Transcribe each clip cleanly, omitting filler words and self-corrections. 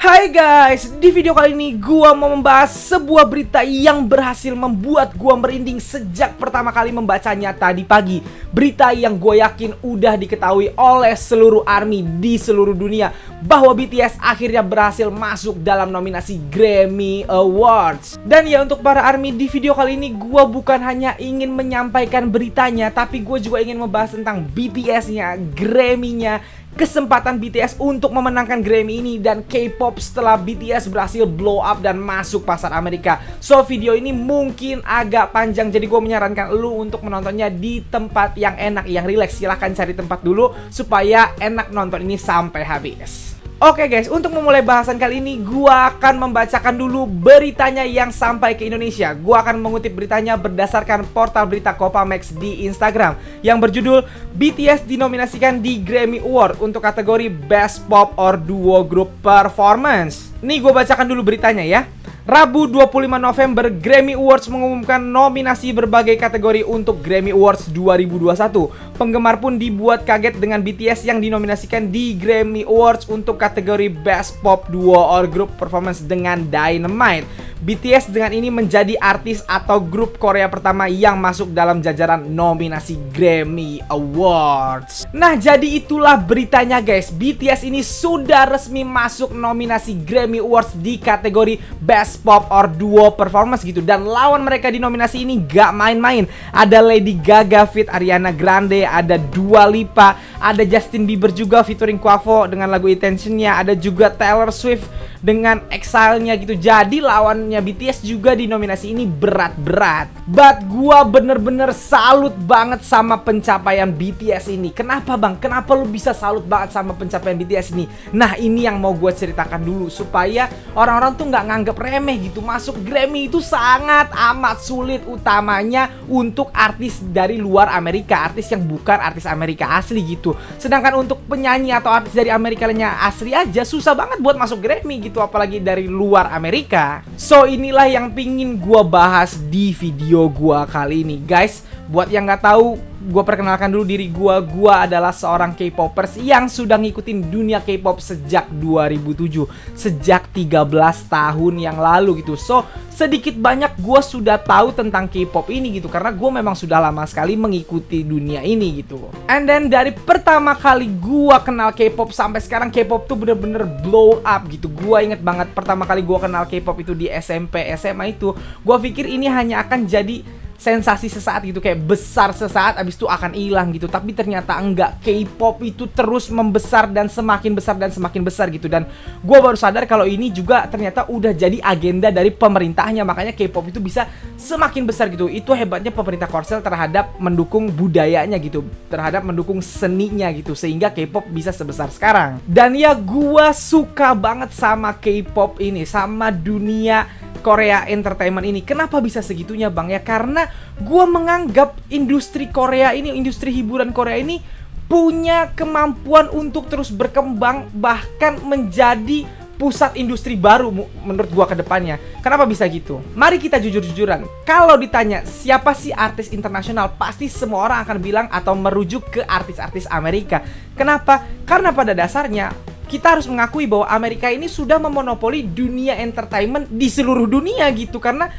Hai guys, di video kali ini gua mau membahas sebuah berita yang berhasil membuat gua merinding sejak pertama kali membacanya tadi pagi. Berita yang gue yakin udah diketahui oleh seluruh ARMY di seluruh dunia, bahwa BTS akhirnya berhasil masuk dalam nominasi Grammy Awards. Dan ya, untuk para ARMY, di video kali ini gua bukan hanya ingin menyampaikan beritanya, tapi gue juga ingin membahas tentang BTS-nya, Grammy-nya, kesempatan BTS untuk memenangkan Grammy ini, dan K-pop setelah BTS berhasil blow up dan masuk pasar Amerika. So, video ini mungkin agak panjang, jadi gue menyarankan lu untuk menontonnya di tempat yang enak, yang rileks. Silahkan cari tempat dulu supaya enak nonton ini sampai habis. Oke guys, untuk memulai bahasan kali ini, gua akan membacakan dulu beritanya yang sampai ke Indonesia. Gua akan mengutip beritanya berdasarkan portal berita Kopamax di Instagram yang berjudul BTS dinominasikan di Grammy Award untuk kategori Best Pop or Duo Group Performance. Nih gua bacakan dulu beritanya ya. Rabu 25 November, Grammy Awards mengumumkan nominasi berbagai kategori untuk Grammy Awards 2021. Penggemar pun dibuat kaget dengan BTS yang dinominasikan di Grammy Awards untuk kategori Best Pop Duo or Group Performance dengan Dynamite. BTS dengan ini menjadi artis atau grup Korea pertama yang masuk dalam jajaran nominasi Grammy Awards. Nah, jadi itulah beritanya guys. BTS ini sudah resmi masuk nominasi Grammy Awards di kategori Best Pop or Duo Performance gitu. Dan lawan mereka di nominasi ini gak main-main. Ada Lady Gaga feat Ariana Grande, ada Dua Lipa, ada Justin Bieber juga featuring Quavo dengan lagu Intention-nya, ada juga Taylor Swift dengan Exile-nya gitu. Jadi lawannya BTS juga di nominasi ini berat-berat. But gua bener-bener salut banget sama pencapaian BTS ini. Kenapa bang? Kenapa lu bisa salut banget sama pencapaian BTS ini? Nah, ini yang mau gue ceritakan dulu supaya orang-orang tuh nggak nganggep remeh gitu. Masuk Grammy itu sangat amat sulit, utamanya untuk artis dari luar Amerika, artis yang bukan artis Amerika asli gitu. Sedangkan untuk penyanyi atau artis dari Amerika lainnya asli aja susah banget buat masuk Grammy gitu, apalagi dari luar Amerika. So, inilah yang pingin gua bahas di video gua kali ini guys. Buat yang nggak tahu, gue perkenalkan dulu diri gue. Gue adalah seorang K-popers yang sudah ngikutin dunia K-pop sejak 2007, sejak 13 tahun yang lalu gitu. So, sedikit banyak gue sudah tahu tentang K-pop ini gitu, karena gue memang sudah lama sekali mengikuti dunia ini gitu. And then dari pertama kali gue kenal K-pop sampai sekarang, K-pop tuh bener-bener blow up gitu. Gue inget banget pertama kali gue kenal K-pop itu di SMP, SMA itu. Gue pikir ini hanya akan jadi sensasi sesaat gitu, kayak besar sesaat abis itu akan hilang gitu. Tapi ternyata enggak, K-pop itu terus membesar dan semakin besar dan semakin besar gitu. Dan gue baru sadar kalau ini juga ternyata udah jadi agenda dari pemerintahnya. Makanya K-pop itu bisa semakin besar gitu. Itu hebatnya pemerintah Korsel terhadap mendukung budayanya gitu, terhadap mendukung seninya gitu, sehingga K-pop bisa sebesar sekarang. Dan ya, gue suka banget sama K-pop ini, sama dunia Korea entertainment ini. Kenapa bisa segitunya bang? Ya karena gue menganggap industri Korea ini, industri hiburan Korea ini punya kemampuan untuk terus berkembang, bahkan menjadi pusat industri baru menurut gua ke depannya. Kenapa bisa gitu? Mari kita jujur-jujuran. Kalau ditanya siapa sih artis internasional, pasti semua orang akan bilang atau merujuk ke artis-artis Amerika. Kenapa? Karena pada dasarnya kita harus mengakui bahwa Amerika ini sudah memonopoli dunia entertainment di seluruh dunia gitu. Karena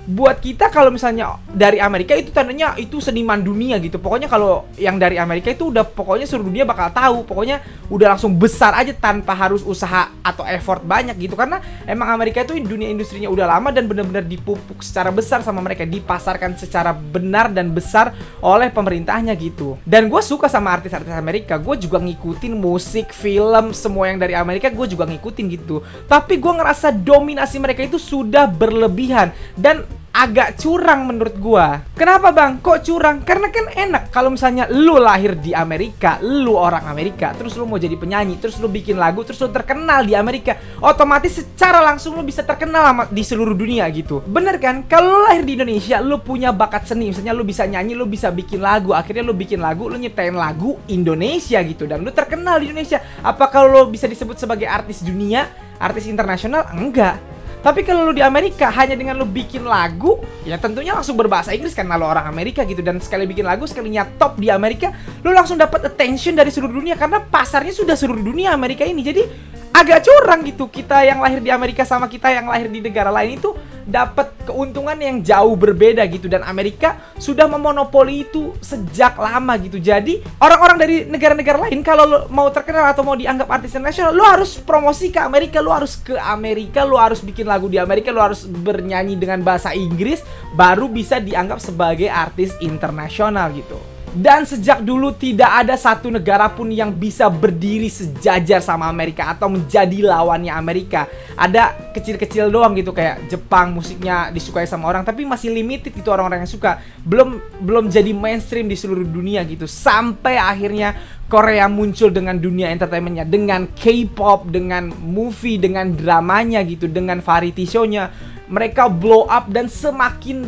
buat kita kalau misalnya dari Amerika itu tandanya itu seniman dunia gitu. Pokoknya kalau yang dari Amerika itu udah pokoknya seluruh dunia bakal tahu. Pokoknya udah langsung besar aja tanpa harus usaha atau effort banyak gitu. Karena emang Amerika itu dunia industrinya udah lama dan benar-benar dipupuk secara besar sama mereka, dipasarkan secara benar dan besar oleh pemerintahnya gitu. Dan gue suka sama artis-artis Amerika. Gue juga ngikutin musik, film, semua yang dari Amerika gue juga ngikutin gitu. Tapi gue ngerasa dominasi mereka itu sudah berlebihan dan agak curang menurut gua. Kenapa bang? Kok curang? Karena kan enak kalau misalnya lu lahir di Amerika, lu orang Amerika, terus lu mau jadi penyanyi, terus lu bikin lagu, terus lu terkenal di Amerika, otomatis secara langsung lu bisa terkenal di seluruh dunia gitu. Bener kan? Kalau lu lahir di Indonesia, lu punya bakat seni, misalnya lu bisa nyanyi, lu bisa bikin lagu, akhirnya lu bikin lagu, lu nyiptain lagu Indonesia gitu, dan lu terkenal di Indonesia. Apakah lu bisa disebut sebagai artis dunia, artis internasional? Enggak. Tapi kalau lu di Amerika hanya dengan lu bikin lagu, ya tentunya langsung berbahasa Inggris karena lu orang Amerika gitu. Dan sekali bikin lagu, sekalinya top di Amerika, lu langsung dapat attention dari seluruh dunia karena pasarnya sudah seluruh dunia Amerika ini. Jadi agak curang gitu. Kita yang lahir di Amerika sama kita yang lahir di negara lain itu dapat keuntungan yang jauh berbeda gitu. Dan Amerika sudah memonopoli itu sejak lama gitu. Jadi orang-orang dari negara-negara lain kalau lo mau terkenal atau mau dianggap artis internasional, lo harus promosi ke Amerika, lo harus ke Amerika, lo harus bikin lagu di Amerika, lo harus bernyanyi dengan bahasa Inggris, baru bisa dianggap sebagai artis internasional gitu. Dan sejak dulu tidak ada satu negara pun yang bisa berdiri sejajar sama Amerika atau menjadi lawannya Amerika. Ada kecil-kecil doang gitu, kayak Jepang musiknya disukai sama orang tapi masih limited gitu orang-orang yang suka. Belum jadi mainstream di seluruh dunia gitu. Sampai akhirnya Korea muncul dengan dunia entertainmentnya, dengan K-pop, dengan movie, dengan dramanya gitu, dengan variety show-nya. Mereka blow up dan semakin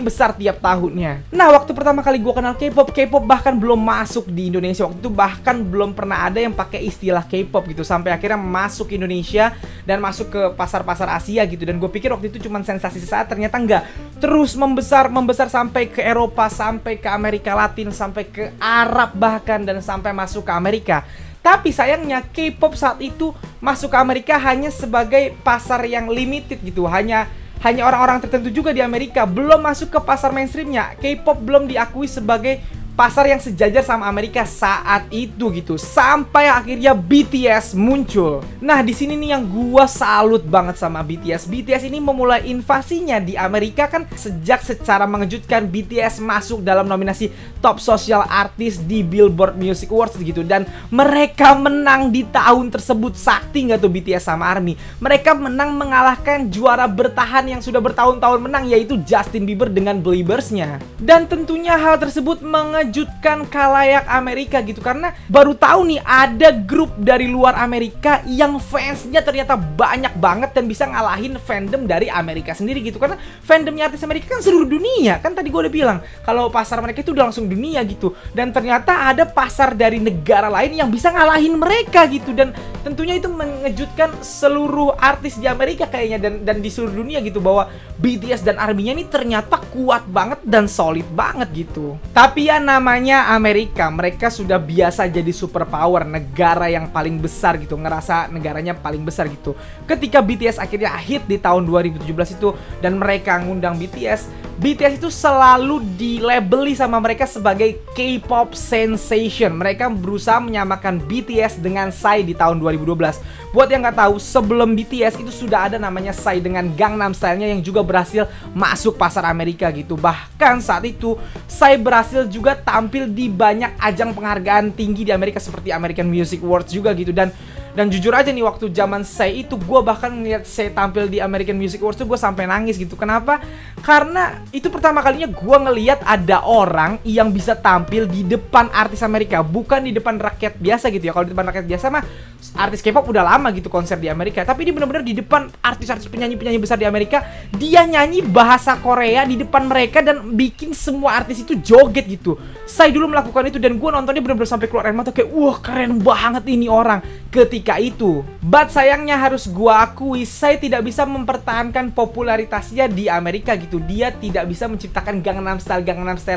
besar tiap tahunnya. Nah, waktu pertama kali gue kenal K-pop bahkan belum masuk di Indonesia. Waktu itu bahkan belum pernah ada yang pakai istilah K-pop gitu. Sampai akhirnya masuk ke Indonesia dan masuk ke pasar-pasar Asia gitu. Dan gue pikir waktu itu cuma sensasi sesaat, ternyata enggak. Terus membesar sampai ke Eropa, sampai ke Amerika Latin, sampai ke Arab bahkan, dan sampai masuk ke Amerika. Tapi sayangnya K-pop saat itu masuk ke Amerika hanya sebagai pasar yang limited gitu. Hanya orang-orang tertentu juga di Amerika. Belum masuk ke pasar mainstreamnya. K-pop belum diakui sebagai pasar yang sejajar sama Amerika saat itu gitu. Sampai akhirnya BTS muncul. Nah, di sini nih yang gua salut banget sama BTS. BTS ini memulai invasinya di Amerika kan sejak secara mengejutkan BTS masuk dalam nominasi Top Social Artist di Billboard Music Awards gitu. Dan mereka menang di tahun tersebut. Sakti nggak tuh BTS sama ARMY? Mereka menang mengalahkan juara bertahan yang sudah bertahun-tahun menang, yaitu Justin Bieber dengan Believers-nya. Dan tentunya hal tersebut mengejutkan khalayak Amerika gitu, karena baru tahu nih ada grup dari luar Amerika yang fansnya ternyata banyak banget dan bisa ngalahin fandom dari Amerika sendiri gitu. Karena fandomnya artis Amerika kan seluruh dunia, kan tadi gue udah bilang kalau pasar mereka itu udah langsung dunia gitu. Dan ternyata ada pasar dari negara lain yang bisa ngalahin mereka gitu. Dan tentunya itu mengejutkan seluruh artis di Amerika kayaknya, dan di seluruh dunia gitu, bahwa BTS dan ARMY-nya ini ternyata kuat banget dan solid banget gitu. Tapi ya namanya Amerika, mereka sudah biasa jadi superpower, negara yang paling besar gitu, ngerasa negaranya paling besar gitu. Ketika BTS akhirnya hit di tahun 2017 itu dan mereka ngundang BTS itu selalu dilabeli sama mereka sebagai K-pop sensation. Mereka berusaha menyamakan BTS dengan Psy di tahun 2012. Buat yang nggak tahu, sebelum BTS itu sudah ada namanya Psy dengan Gangnam Style-nya yang juga berhasil masuk pasar Amerika gitu. Bahkan saat itu Psy berhasil juga tampil di banyak ajang penghargaan tinggi di Amerika seperti American Music Awards juga gitu. Dan jujur aja nih, waktu zaman Psy itu gue bahkan ngeliat Psy tampil di American Music Awards tuh gue sampai nangis gitu. Kenapa? Karena itu pertama kalinya gue ngeliat ada orang yang bisa tampil di depan artis Amerika, bukan di depan rakyat biasa gitu ya. Kalau di depan rakyat biasa mah artis K-pop udah lama gitu konser di Amerika, tapi ini bener-bener di depan artis-artis penyanyi-penyanyi besar di Amerika. Dia nyanyi bahasa Korea di depan mereka dan bikin semua artis itu joget gitu. Psy dulu melakukan itu dan gue nontonnya bener-bener sampai keluar air mata, kayak wah keren banget ini orang ketika itu. But sayangnya harus gua akui, Psy tidak bisa mempertahankan popularitasnya di Amerika gitu. Dia tidak bisa menciptakan Gangnam Style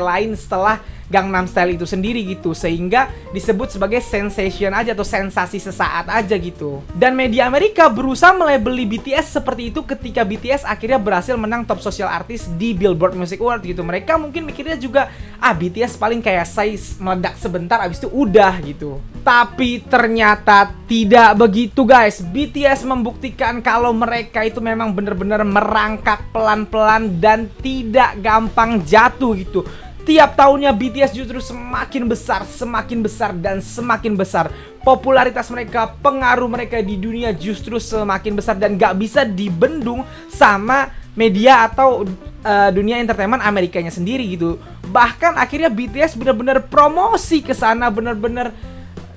lain setelah Gangnam Style itu sendiri gitu, sehingga disebut sebagai sensation aja atau sensasi sesaat aja gitu. Dan media Amerika berusaha melabeli BTS seperti itu ketika BTS akhirnya berhasil menang Top Social Artist di Billboard Music Awards gitu. Mereka mungkin mikirnya juga, BTS paling kayak Psy meledak sebentar abis itu udah gitu. Tapi ternyata tidak begitu guys. BTS membuktikan kalau mereka itu memang benar-benar merangkak pelan-pelan dan tidak gampang jatuh gitu. Tiap tahunnya BTS justru semakin besar dan semakin besar. Popularitas mereka, pengaruh mereka di dunia justru semakin besar dan gak bisa dibendung sama media atau dunia entertainment Amerikanya sendiri gitu. Bahkan akhirnya BTS benar-benar promosi ke sana, benar-benar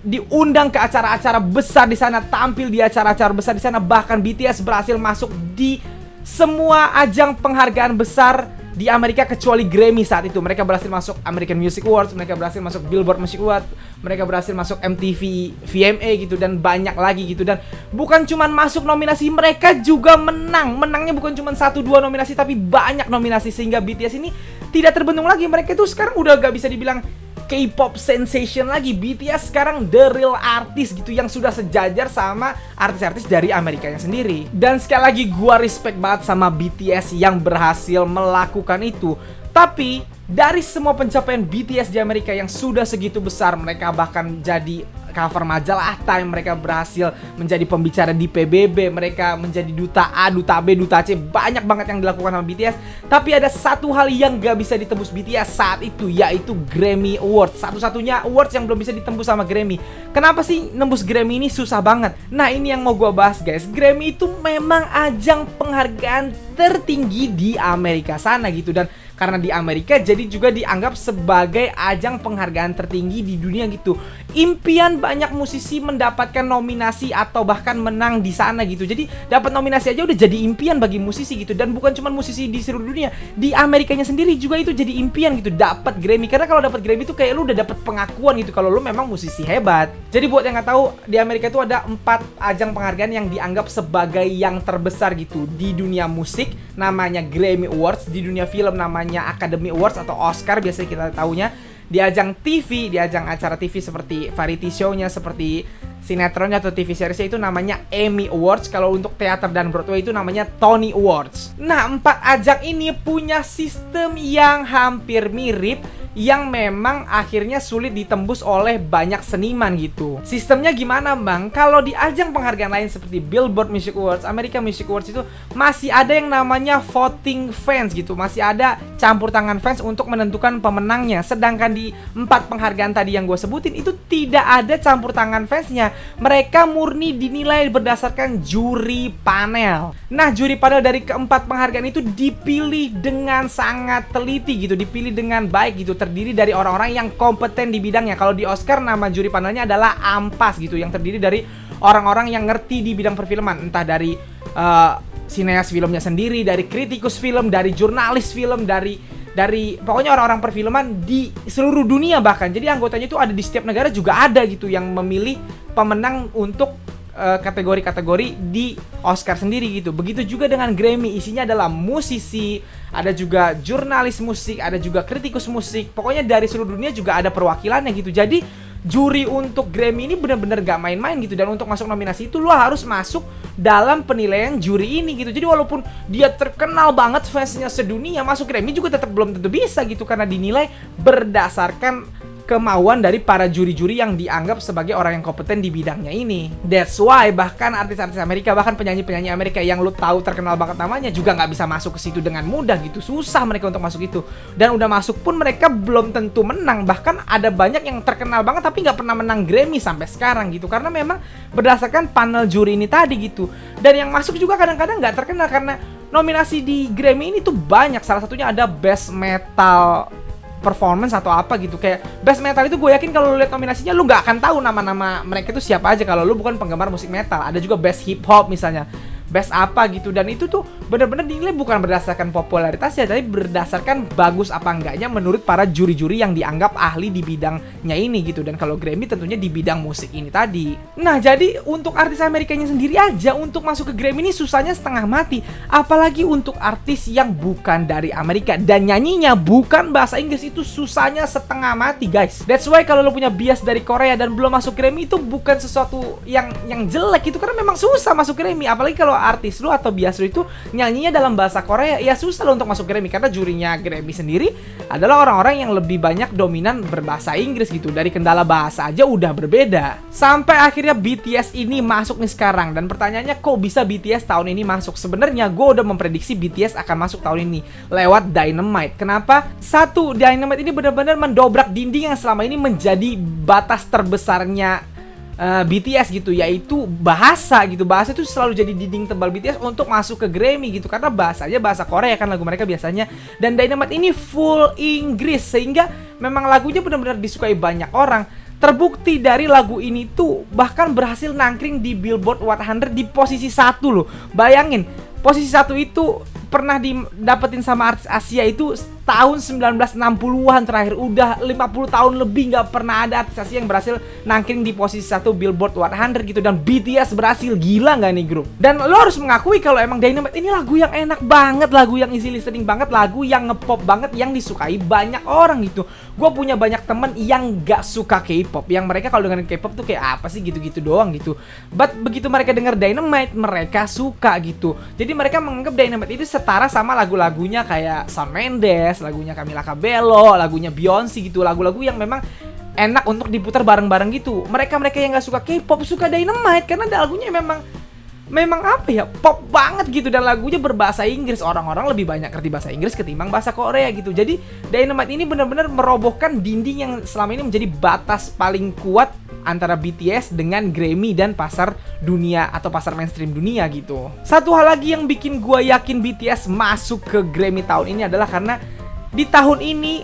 diundang ke acara-acara besar di sana, tampil di acara-acara besar di sana. Bahkan BTS berhasil masuk di semua ajang penghargaan besar di Amerika kecuali Grammy saat itu. Mereka berhasil masuk American Music Awards, mereka berhasil masuk Billboard Music Awards, mereka berhasil masuk MTV VMA gitu, dan banyak lagi gitu. Dan bukan cuman masuk nominasi, mereka juga menangnya bukan cuma 1-2 nominasi tapi banyak nominasi, sehingga BTS ini tidak terbendung lagi. Mereka itu sekarang udah gak bisa dibilang K-pop sensation lagi. BTS sekarang the real artis gitu, yang sudah sejajar sama artis-artis dari Amerikanya sendiri. Dan sekali lagi gua respect banget sama BTS yang berhasil melakukan itu. Tapi dari semua pencapaian BTS di Amerika yang sudah segitu besar, mereka bahkan jadi cover majalah Time, mereka berhasil menjadi pembicara di PBB, mereka menjadi duta A, duta B, duta C, banyak banget yang dilakukan sama BTS. Tapi ada satu hal yang gak bisa ditembus BTS saat itu, yaitu Grammy Awards. Satu-satunya awards yang belum bisa ditembus sama Grammy. Kenapa sih nembus Grammy ini susah banget? Nah, ini yang mau gue bahas guys. Grammy itu memang ajang penghargaan tertinggi di Amerika sana gitu, dan karena di Amerika jadi juga dianggap sebagai ajang penghargaan tertinggi di dunia gitu. Impian banyak musisi mendapatkan nominasi atau bahkan menang di sana gitu. Jadi dapat nominasi aja udah jadi impian bagi musisi gitu. Dan bukan cuma musisi di seluruh dunia, di Amerikanya sendiri juga itu jadi impian gitu, dapat Grammy. Karena kalau dapat Grammy itu kayak lu udah dapat pengakuan gitu kalau lu memang musisi hebat. Jadi buat yang nggak tahu, di Amerika itu ada 4 ajang penghargaan yang dianggap sebagai yang terbesar gitu. Di dunia musik namanya Grammy Awards, di dunia film namanya Academy Awards atau Oscar biasanya kita tahunya. Di ajang TV, di ajang acara TV seperti variety show-nya, seperti sinetronnya atau TV seriesnya itu namanya Emmy Awards. Kalau untuk teater dan Broadway itu namanya Tony Awards. Nah, 4 ajang ini punya sistem yang hampir mirip, yang memang akhirnya sulit ditembus oleh banyak seniman gitu. Sistemnya gimana bang? Kalau di ajang penghargaan lain seperti Billboard Music Awards, American Music Awards itu masih ada yang namanya voting fans gitu. Masih ada campur tangan fans untuk menentukan pemenangnya. Sedangkan di 4 penghargaan tadi yang gue sebutin itu tidak ada campur tangan fansnya. Mereka murni dinilai berdasarkan juri panel. Nah, juri panel dari keempat penghargaan itu dipilih dengan sangat teliti gitu, dipilih dengan baik gitu, terdiri dari orang-orang yang kompeten di bidangnya. Kalau di Oscar nama juri panelnya adalah AMPAS gitu, yang terdiri dari orang-orang yang ngerti di bidang perfilman, entah dari sineas filmnya sendiri, dari kritikus film, dari jurnalis film, dari pokoknya orang-orang perfilman di seluruh dunia bahkan. Jadi anggotanya itu ada di setiap negara juga ada gitu, yang memilih pemenang untuk kategori-kategori di Oscar sendiri gitu. Begitu juga dengan Grammy, isinya adalah musisi, ada juga jurnalis musik, ada juga kritikus musik. Pokoknya dari seluruh dunia juga ada perwakilannya gitu. Jadi juri untuk Grammy ini benar-benar gak main-main gitu. Dan untuk masuk nominasi itu lo harus masuk dalam penilaian juri ini gitu. Jadi walaupun dia terkenal banget, fansnya sedunia, masuk Grammy juga tetap belum tentu bisa gitu, karena dinilai berdasarkan kemauan dari para juri-juri yang dianggap sebagai orang yang kompeten di bidangnya ini. That's why bahkan artis-artis Amerika, bahkan penyanyi-penyanyi Amerika yang lu tahu terkenal banget namanya juga nggak bisa masuk ke situ dengan mudah gitu. Susah mereka untuk masuk itu. Dan udah masuk pun mereka belum tentu menang. Bahkan ada banyak yang terkenal banget tapi nggak pernah menang Grammy sampai sekarang gitu. Karena memang berdasarkan panel juri ini tadi gitu. Dan yang masuk juga kadang-kadang nggak terkenal karena nominasi di Grammy ini tuh banyak. Salah satunya ada Best Metal Performance atau apa gitu. Kayak Best Metal itu gue yakin kalau lu lihat nominasinya lu nggak akan tahu nama-nama mereka itu siapa aja kalau lu bukan penggemar musik metal. Ada juga Best Hip Hop misalnya, Best apa gitu. Dan itu tuh benar-benar dinilai bukan berdasarkan popularitasnya, tapi berdasarkan bagus apa enggaknya menurut para juri-juri yang dianggap ahli di bidangnya ini gitu. Dan kalau Grammy tentunya di bidang musik ini tadi. Nah, jadi untuk artis Amerikanya sendiri aja untuk masuk ke Grammy ini susahnya setengah mati. Apalagi untuk artis yang bukan dari Amerika dan nyanyinya bukan bahasa Inggris, itu susahnya setengah mati guys. That's why kalau lo punya bias dari Korea dan belum masuk Grammy itu bukan sesuatu yang jelek itu, karena memang susah masuk Grammy. Apalagi kalau artis lu atau bias lu itu nyanyinya dalam bahasa Korea, ya susah lo untuk masuk Grammy, karena jurinya Grammy sendiri adalah orang-orang yang lebih banyak dominan berbahasa Inggris gitu. Dari kendala bahasa aja udah berbeda. Sampai akhirnya BTS ini masuk nih sekarang. Dan pertanyaannya, kok bisa BTS tahun ini masuk? Sebenarnya gue udah memprediksi BTS akan masuk tahun ini lewat Dynamite. Kenapa? Satu, Dynamite ini benar-benar mendobrak dinding yang selama ini menjadi batas terbesarnya BTS gitu, yaitu bahasa gitu. Bahasa itu selalu jadi dinding tebal BTS untuk masuk ke Grammy gitu, karena bahasanya bahasa Korea kan lagu mereka biasanya. Dan Dynamite ini full Inggris, sehingga memang lagunya benar-benar disukai banyak orang. Terbukti dari lagu ini tuh bahkan berhasil nangkring di Billboard 100 di posisi 1 loh. Bayangin, posisi 1 itu pernah didapetin sama artis Asia itu tahun 1960-an terakhir. Udah 50 tahun lebih nggak pernah ada artis Asia yang berhasil nangkring di posisi 1 Billboard 100 gitu. Dan BTS berhasil, gila nggak nih grup? Dan lo harus mengakui kalau emang Dynamite ini lagu yang enak banget, lagu yang easy listening banget, lagu yang ngepop banget, yang disukai banyak orang gitu. Gue punya banyak temen yang nggak suka K-pop, yang mereka kalau dengerin K-pop tuh kayak apa sih gitu-gitu doang gitu. But begitu mereka denger Dynamite, mereka suka gitu. Jadi mereka menganggap Dynamite itu setara sama lagu-lagunya kayak Shawn Mendes, lagunya Camila Cabello, lagunya Beyonce gitu, lagu-lagu yang memang enak untuk diputar bareng-bareng gitu. Mereka yang nggak suka K-pop suka Dynamite karena lagunya memang apa ya, pop banget gitu, dan lagunya berbahasa Inggris. Orang-orang lebih banyak ngerti bahasa Inggris ketimbang bahasa Korea gitu. Jadi Dynamite ini benar-benar merobohkan dinding yang selama ini menjadi batas paling kuat antara BTS dengan Grammy dan pasar dunia atau pasar mainstream dunia gitu. Satu hal lagi yang bikin gua yakin BTS masuk ke Grammy tahun ini adalah karena di tahun ini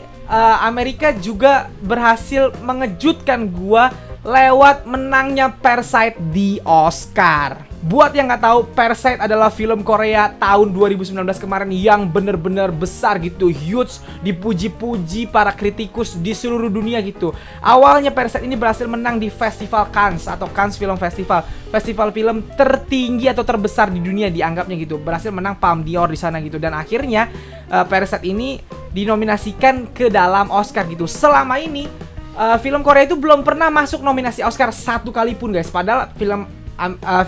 Amerika juga berhasil mengejutkan gua lewat menangnya Parasite di Oscar. Buat yang nggak tahu, Parasite adalah film Korea tahun 2019 kemarin yang bener-bener besar gitu, huge, dipuji-puji para kritikus di seluruh dunia gitu. Awalnya Parasite ini berhasil menang di Festival Cannes atau Cannes Film Festival, festival film tertinggi atau terbesar di dunia dianggapnya gitu. Berhasil menang Palme d'Or di sana gitu, dan akhirnya Parasite ini dinominasikan ke dalam Oscar gitu. Selama ini film Korea itu belum pernah masuk nominasi Oscar satu kali pun guys. Padahal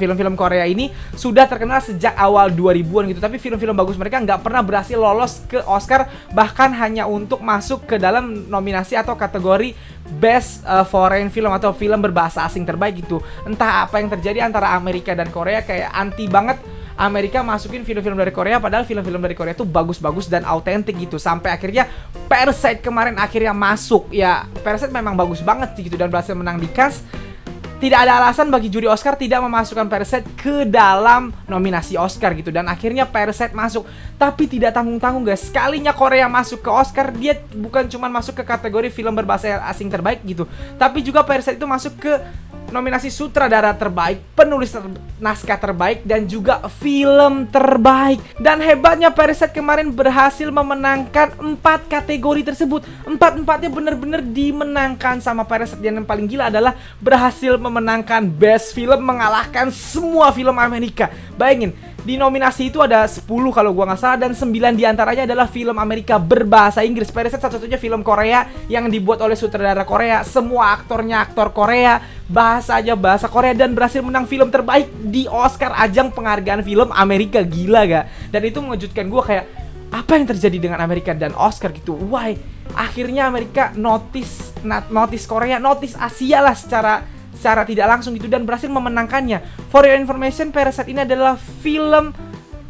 film-film Korea ini sudah terkenal sejak awal 2000-an gitu. Tapi film-film bagus mereka nggak pernah berhasil lolos ke Oscar, bahkan hanya untuk masuk ke dalam nominasi atau kategori Best Foreign Film atau film berbahasa asing terbaik gitu. Entah apa yang terjadi antara Amerika dan Korea, kayak anti banget Amerika masukin film-film dari Korea, padahal film-film dari Korea tuh bagus-bagus dan autentik gitu. Sampai akhirnya Parasite kemarin akhirnya masuk. Ya, Parasite memang bagus banget sih gitu dan berhasil menang di Cannes. Tidak ada alasan bagi juri Oscar tidak memasukkan Parasite ke dalam nominasi Oscar gitu. Dan akhirnya Parasite masuk. Tapi tidak tanggung-tanggung guys, sekalinya Korea masuk ke Oscar, dia bukan cuma masuk ke kategori film berbahasa asing terbaik gitu, tapi juga Parasite itu masuk ke nominasi sutradara terbaik, penulis naskah terbaik, dan juga film terbaik. Dan hebatnya Parasite kemarin berhasil memenangkan 4 kategori tersebut. Empat-empatnya bener-bener dimenangkan sama Parasite. Dan yang paling gila adalah berhasil memenangkan Best Film, mengalahkan semua film Amerika. Bayangin, di nominasi itu ada 10 kalau gua nggak salah, dan 9 diantaranya adalah film Amerika berbahasa Inggris. Parasite satu-satunya film Korea yang dibuat oleh sutradara Korea, semua aktornya aktor Korea, bahasanya bahasa Korea, dan berhasil menang film terbaik di Oscar, ajang penghargaan film Amerika. Gila gak? Dan itu mengejutkan gua, kayak apa yang terjadi dengan Amerika dan Oscar gitu. Why? Akhirnya Amerika notice Korea, notice Asia lah secara tidak langsung gitu, dan berhasil memenangkannya. For your information, Parasite ini adalah film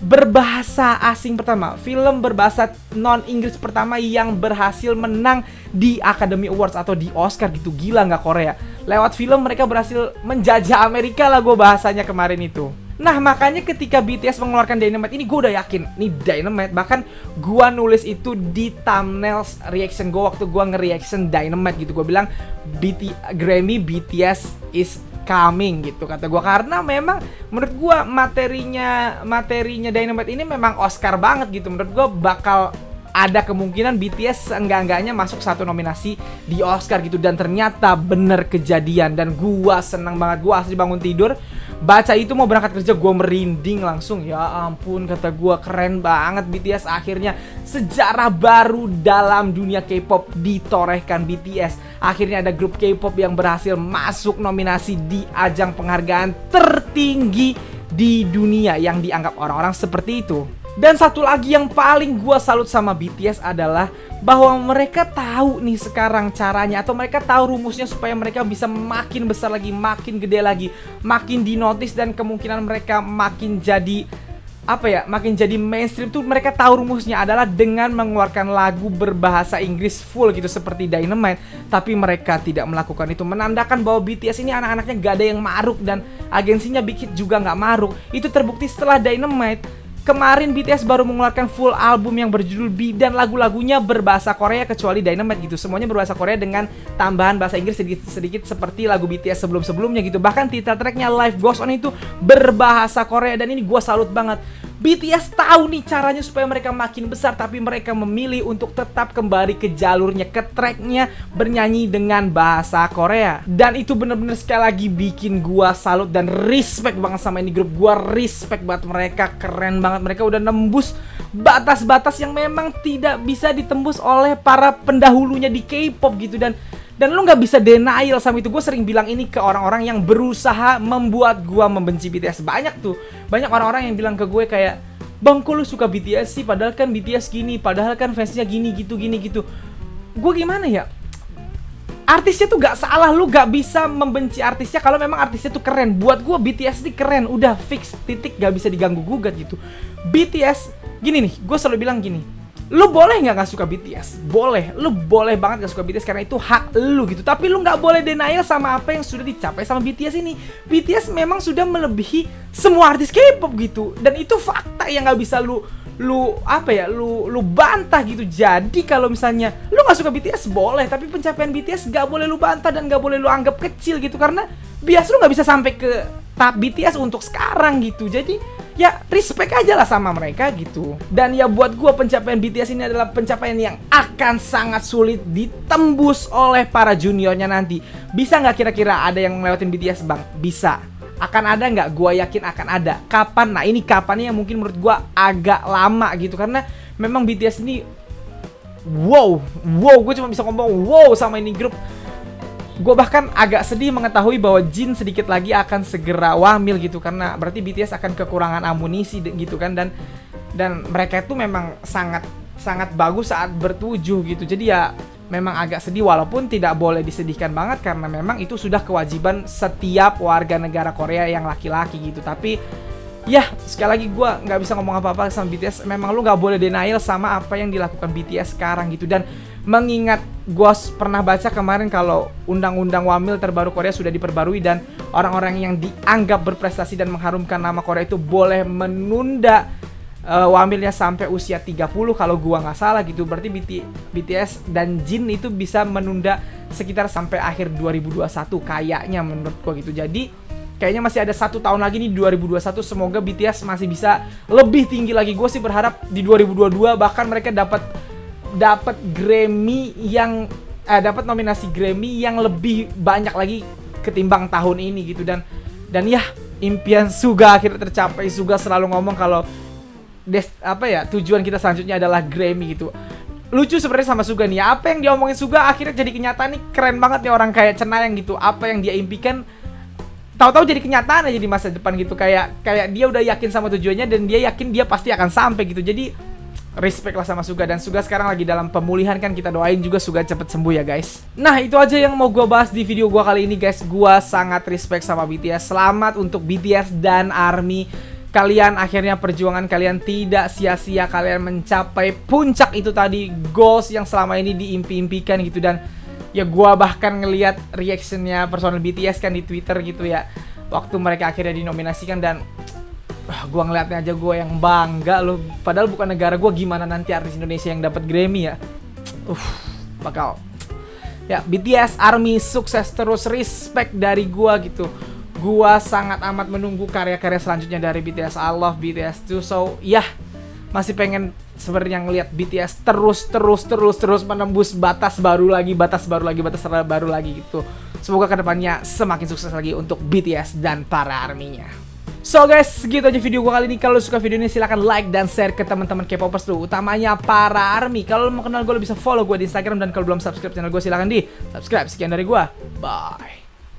berbahasa asing pertama, film berbahasa non-Inggris pertama yang berhasil menang di Academy Awards atau di Oscar gitu. Gila nggak Korea? Lewat film mereka berhasil menjajah Amerika lah, gue bahasanya kemarin itu. Nah, makanya ketika BTS mengeluarkan Dynamite ini, gue udah yakin nih Dynamite. Bahkan gue nulis itu di thumbnail reaction gue waktu gue nge-reaction Dynamite gitu. Gue bilang Grammy BTS is coming gitu kata gue, karena memang menurut gue materinya Dynamite ini memang Oscar banget gitu. Menurut gue bakal ada kemungkinan BTS enggak-enggaknya masuk satu nominasi di Oscar gitu. Dan ternyata bener kejadian, dan gue seneng banget. Gue asli bangun tidur baca itu mau berangkat kerja, gue merinding langsung. Ya ampun, kata gue, keren banget BTS. Akhirnya sejarah baru dalam dunia K-pop ditorehkan BTS. Akhirnya ada grup K-pop yang berhasil masuk nominasi di ajang penghargaan tertinggi di dunia yang dianggap orang-orang seperti itu. Dan satu lagi yang paling gue salut sama BTS adalah bahwa mereka tahu nih sekarang caranya, atau mereka tahu rumusnya supaya mereka bisa makin besar lagi, makin gede lagi, makin dinotis, dan kemungkinan mereka makin jadi makin jadi mainstream tuh. Mereka tahu rumusnya adalah dengan mengeluarkan lagu berbahasa Inggris full gitu seperti Dynamite. Tapi mereka tidak melakukan itu, menandakan bahwa BTS ini anak-anaknya gak ada yang maruk, dan agensinya Big Hit juga gak maruk. Itu terbukti setelah Dynamite. Kemarin BTS baru mengeluarkan full album yang berjudul B, dan lagu-lagunya berbahasa Korea kecuali Dynamite gitu. Semuanya berbahasa Korea dengan tambahan bahasa Inggris sedikit-sedikit seperti lagu BTS sebelum-sebelumnya gitu. Bahkan title tracknya Life Goes On itu berbahasa Korea, dan ini gue salut banget. BTS tahu nih caranya supaya mereka makin besar, tapi mereka memilih untuk tetap kembali ke jalurnya, ke tracknya, bernyanyi dengan bahasa Korea. Dan itu bener-bener sekali lagi bikin gua salut dan respect banget sama ini grup. Gua respect banget mereka, keren banget. Mereka udah nembus batas-batas yang memang tidak bisa ditembus oleh para pendahulunya di K-pop gitu. Dan lu nggak bisa denial sama itu. Gue sering bilang ini ke orang-orang yang berusaha membuat gue membenci BTS. Banyak orang-orang yang bilang ke gue kayak, "Bang, kok lu suka BTS sih? Padahal kan BTS gini, padahal kan fansnya gini gitu." Gue gimana ya? Artisnya tuh gak salah, lu gak bisa membenci artisnya kalau memang artisnya tuh keren. Buat gue BTS ini keren, udah fix, titik, gak bisa diganggu-gugat gitu. BTS, gini nih, gue selalu bilang gini, lu boleh gak suka BTS? Boleh, lu boleh banget gak suka BTS karena itu hak lu gitu. Tapi lu gak boleh denial sama apa yang sudah dicapai sama BTS ini. BTS memang sudah melebihi semua artis K-pop gitu. Dan itu fakta yang gak bisa lu bantah gitu. Jadi kalau misalnya lu gak suka BTS boleh, tapi pencapaian BTS gak boleh lu bantah dan gak boleh lu anggap kecil gitu. Karena bias lu gak bisa sampai ke tahap BTS untuk sekarang gitu. Jadi ya respect aja lah sama mereka gitu. Dan ya buat gua pencapaian BTS ini adalah pencapaian yang akan sangat sulit ditembus oleh para juniornya nanti. Bisa gak kira-kira ada yang ngelewatin BTS bang? Bisa. Akan ada nggak? Gua yakin akan ada. Kapan? Nah ini kapannya yang mungkin menurut gua agak lama gitu. Karena memang BTS ini wow, gue cuma bisa ngomong wow sama ini grup. Gue bahkan agak sedih mengetahui bahwa Jin sedikit lagi akan segera wamil gitu. Karena berarti BTS akan kekurangan amunisi gitu kan. Dan mereka itu memang sangat bagus saat bertujuh gitu. Jadi ya memang agak sedih, walaupun tidak boleh disedihkan banget karena memang itu sudah kewajiban setiap warga negara Korea yang laki-laki gitu. Tapi ya sekali lagi gue nggak bisa ngomong apa-apa sama BTS. Memang lu nggak boleh denial sama apa yang dilakukan BTS sekarang gitu. Dan mengingat gue pernah baca kemarin kalau undang-undang wamil terbaru Korea sudah diperbarui dan orang-orang yang dianggap berprestasi dan mengharumkan nama Korea itu boleh menunda wamilnya sampai usia 30 kalau gua nggak salah gitu. Berarti BTS dan Jin itu bisa menunda sekitar sampai akhir 2021 kayaknya menurut gua gitu. Jadi kayaknya masih ada 1 tahun lagi nih 2021. Semoga BTS masih bisa lebih tinggi lagi. Gue sih berharap di 2022 bahkan mereka dapat Grammy yang dapat nominasi Grammy yang lebih banyak lagi ketimbang tahun ini gitu. Dan ya impian Suga akhirnya tercapai. Suga selalu ngomong kalau tujuan kita selanjutnya adalah Grammy gitu. Lucu sebenarnya sama Suga nih. Apa yang dia omongin Suga akhirnya jadi kenyataan nih. Keren banget nih orang kayak Cenayang gitu. Apa yang dia impikan tahu-tahu jadi kenyataan aja di masa depan gitu. Kayak dia udah yakin sama tujuannya dan dia yakin dia pasti akan sampai gitu. Jadi respect lah sama Suga. Dan Suga sekarang lagi dalam pemulihan kan. Kita doain juga Suga cepet sembuh ya guys. Nah itu aja yang mau gue bahas di video gue kali ini guys. Gue sangat respect sama BTS. Selamat untuk BTS dan ARMY. Kalian akhirnya perjuangan kalian tidak sia-sia. Kalian mencapai puncak itu tadi, goals yang selama ini diimpi-impikan gitu. Dan ya gua bahkan ngelihat reactionnya personel BTS kan di Twitter gitu ya, waktu mereka akhirnya dinominasikan. Dan gua ngeliatnya aja gua yang bangga loh. Padahal bukan negara gua, gimana nanti artis Indonesia yang dapat Grammy ya. Bakal ya BTS, ARMY sukses terus, respect dari gua gitu. Gua sangat amat menunggu karya-karya selanjutnya dari BTS. I love BTS too. So ya masih pengen sebenarnya ngelihat BTS terus menembus batas baru lagi gitu. Semoga kedepannya semakin sukses lagi untuk BTS dan para ARMY-nya. So guys, segitu aja video gue kali ini. Kalau suka video ini silahkan like dan share ke teman-teman K-popers tuh, utamanya para ARMY. Kalau mau kenal gue bisa follow gue di Instagram. Dan kalau belum subscribe channel gue silahkan di subscribe. Sekian dari gue, bye.